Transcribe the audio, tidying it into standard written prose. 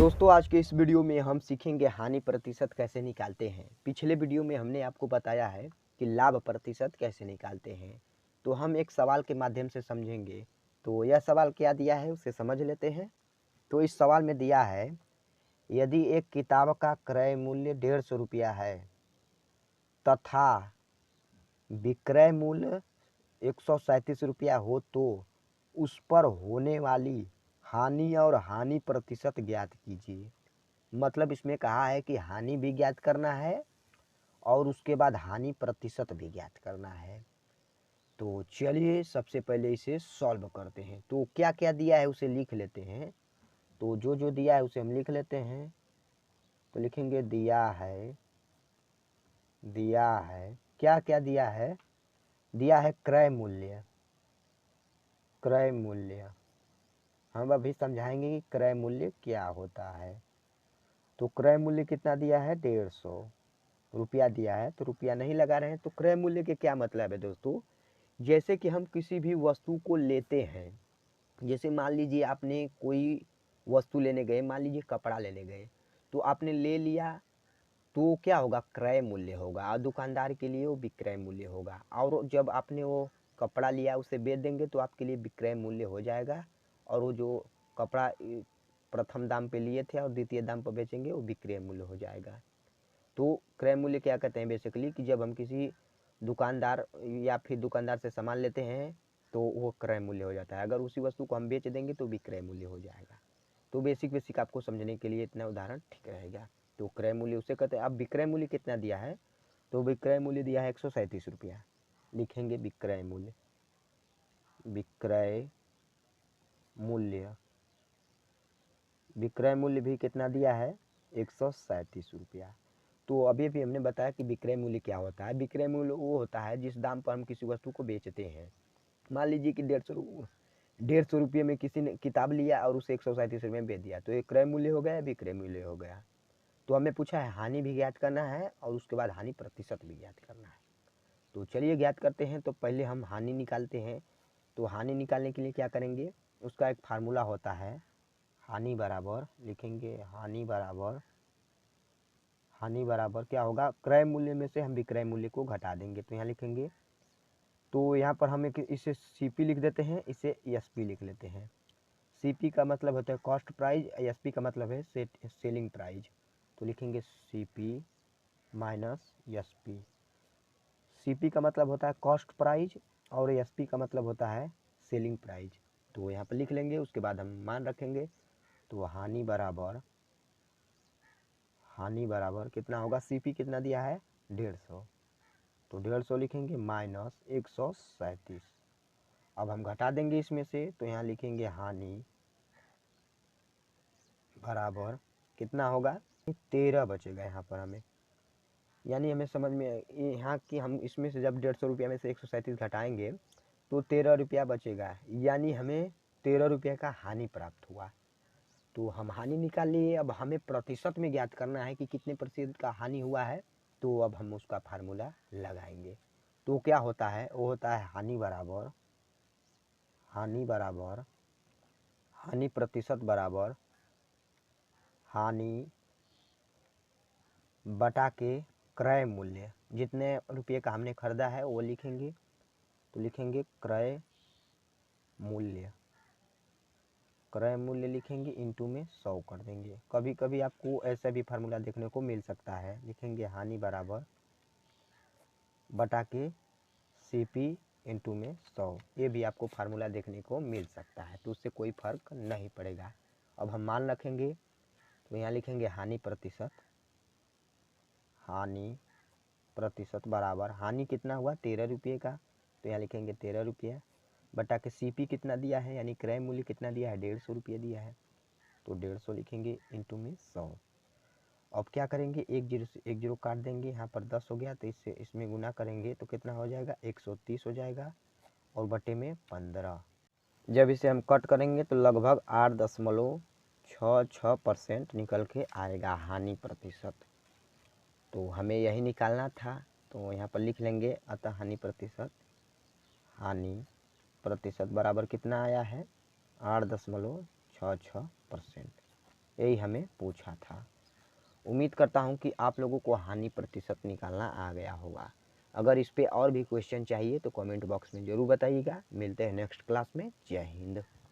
दोस्तों आज के इस वीडियो में हम सीखेंगे हानि प्रतिशत कैसे निकालते हैं। पिछले वीडियो में हमने आपको बताया है कि लाभ प्रतिशत कैसे निकालते हैं। तो हम एक सवाल के माध्यम से समझेंगे। तो यह सवाल क्या दिया है उसे समझ लेते हैं। तो इस सवाल में दिया है, यदि एक किताब का क्रय मूल्य 150 रुपया है तथा विक्रय मूल्य 137 रुपया हो तो उस पर होने वाली हानि और हानि प्रतिशत ज्ञात कीजिए। मतलब इसमें कहा है कि हानि भी ज्ञात करना है और उसके बाद हानि प्रतिशत भी ज्ञात करना है। तो चलिए सबसे पहले इसे सॉल्व करते हैं। तो क्या क्या दिया है उसे लिख लेते हैं। तो जो जो दिया है उसे हम लिख लेते हैं। तो लिखेंगे दिया है क्या क्या दिया है। दिया है क्रय मूल्य। हम अभी समझाएंगे कि क्रय मूल्य क्या होता है। तो क्रय मूल्य कितना दिया है, 150 रुपया दिया है। तो रुपया नहीं लगा रहे हैं। तो क्रय मूल्य के क्या मतलब है दोस्तों, जैसे कि हम किसी भी वस्तु को लेते हैं। जैसे मान लीजिए आपने कोई वस्तु लेने गए, मान लीजिए कपड़ा लेने गए, तो आपने ले लिया तो क्या होगा, क्रय मूल्य होगा। और दुकानदार के लिए वो विक्रय मूल्य होगा। और जब आपने वो कपड़ा लिया उसे बेच देंगे तो आपके लिए विक्रय मूल्य हो जाएगा। और वो जो कपड़ा प्रथम दाम पे लिए थे और द्वितीय दाम पर बेचेंगे वो विक्रय मूल्य हो जाएगा। तो क्रय मूल्य क्या कहते हैं बेसिकली, कि जब हम किसी दुकानदार या फिर दुकानदार से सामान लेते हैं तो वो क्रय मूल्य हो जाता है। अगर उसी वस्तु को हम बेच देंगे तो विक्रय मूल्य हो जाएगा। तो बेसिक आपको समझने के लिए इतना उदाहरण ठीक रहेगा। तो क्रय मूल्य उसे कहते हैं। अब विक्रय मूल्य कितना दिया है, तो विक्रय मूल्य दिया है 137 रुपया। लिखेंगे विक्रय मूल्य विक्रय मूल्य भी कितना दिया है, 137 रुपया। तो अभी भी हमने बताया कि विक्रय मूल्य क्या होता है। विक्रय मूल्य वो होता है जिस दाम पर हम किसी वस्तु को बेचते हैं। मान लीजिए कि 150 रुपये में किसी ने किताब लिया और उसे 137 रुपये में बेच दिया, तो ये क्रय मूल्य हो गया, विक्रय मूल्य हो गया। तो हमें पूछा है हानि भी ज्ञात करना है और उसके बाद हानि प्रतिशत भी ज्ञात करना है। तो चलिए ज्ञात करते हैं। तो पहले हम हानि निकालते हैं। तो हानि निकालने के लिए क्या करेंगे, उसका एक फार्मूला होता है। हानि बराबर लिखेंगे, हानि बराबर क्या होगा, क्रय मूल्य में से हम विक्रय मूल्य को घटा देंगे। तो यहाँ लिखेंगे, तो यहाँ पर हम इसे सीपी लिख देते हैं, इसे एसपी लिख लेते हैं। सीपी का मतलब होता है कॉस्ट प्राइस, एसपी का मतलब है सेलिंग प्राइस। तो लिखेंगे सीपी माइनस एसपी। सीपी का मतलब होता है कॉस्ट प्राइस और एसपी का मतलब होता है सेलिंग प्राइस। तो यहाँ पर लिख लेंगे, उसके बाद हम मान रखेंगे। तो हानि बराबर कितना होगा, सीपी कितना दिया है 150, तो 150 लिखेंगे माइनस 137। अब हम घटा देंगे इसमें से, तो यहाँ लिखेंगे हानि बराबर कितना होगा, 13 बचेगा यहाँ पर हमें। यानी हमें समझ में यहाँ कि हम इसमें से जब 150 रुपया में से 137 घटाएंगे तो 13 रुपया बचेगा। यानी हमें 13 रुपये का हानि प्राप्त हुआ। तो हम हानि निकाल लिए। अब हमें प्रतिशत में ज्ञात करना है कि कितने प्रतिशत का हानि हुआ है। तो अब हम उसका फार्मूला लगाएंगे। तो क्या होता है, वो होता है हानि प्रतिशत बराबर हानि बटा के क्रय मूल्य। जितने रुपये का हमने खरीदा है वो लिखेंगे। तो लिखेंगे क्रय मूल्य लिखेंगे, इंटू में 100 कर देंगे। कभी कभी आपको ऐसा भी फार्मूला देखने को मिल सकता है। लिखेंगे हानि बराबर बटा के सीपी इंटू में 100। ये भी आपको फार्मूला देखने को मिल सकता है, तो उससे कोई फर्क नहीं पड़ेगा। अब हम मान रखेंगे। तो यहाँ लिखेंगे हानि प्रतिशत बराबर हानि कितना हुआ 13 रुपये का। तो यहाँ लिखेंगे 13 रुपया बटा के सीपी कितना दिया है, यानी क्रय मूल्य कितना दिया है, 150 रुपये दिया है। तो 150 लिखेंगे इंटू में 100। अब क्या करेंगे, एक जीरो से एक जीरो काट देंगे। यहाँ पर 10 हो गया, तो इससे इसमें गुना करेंगे तो कितना हो जाएगा, 130 हो जाएगा और बटे में 15। जब इसे हम कट करेंगे तो लगभग 8.66% निकल के आएगा हानि प्रतिशत। तो हमें यही निकालना था। तो यहाँ पर लिख लेंगे, अतः हानि प्रतिशत बराबर कितना आया है, 8.66%। यही हमें पूछा था। उम्मीद करता हूँ कि आप लोगों को हानि प्रतिशत निकालना आ गया होगा। अगर इस पे और भी क्वेश्चन चाहिए तो कमेंट बॉक्स में ज़रूर बताइएगा। मिलते हैं नेक्स्ट क्लास में। जय हिंद।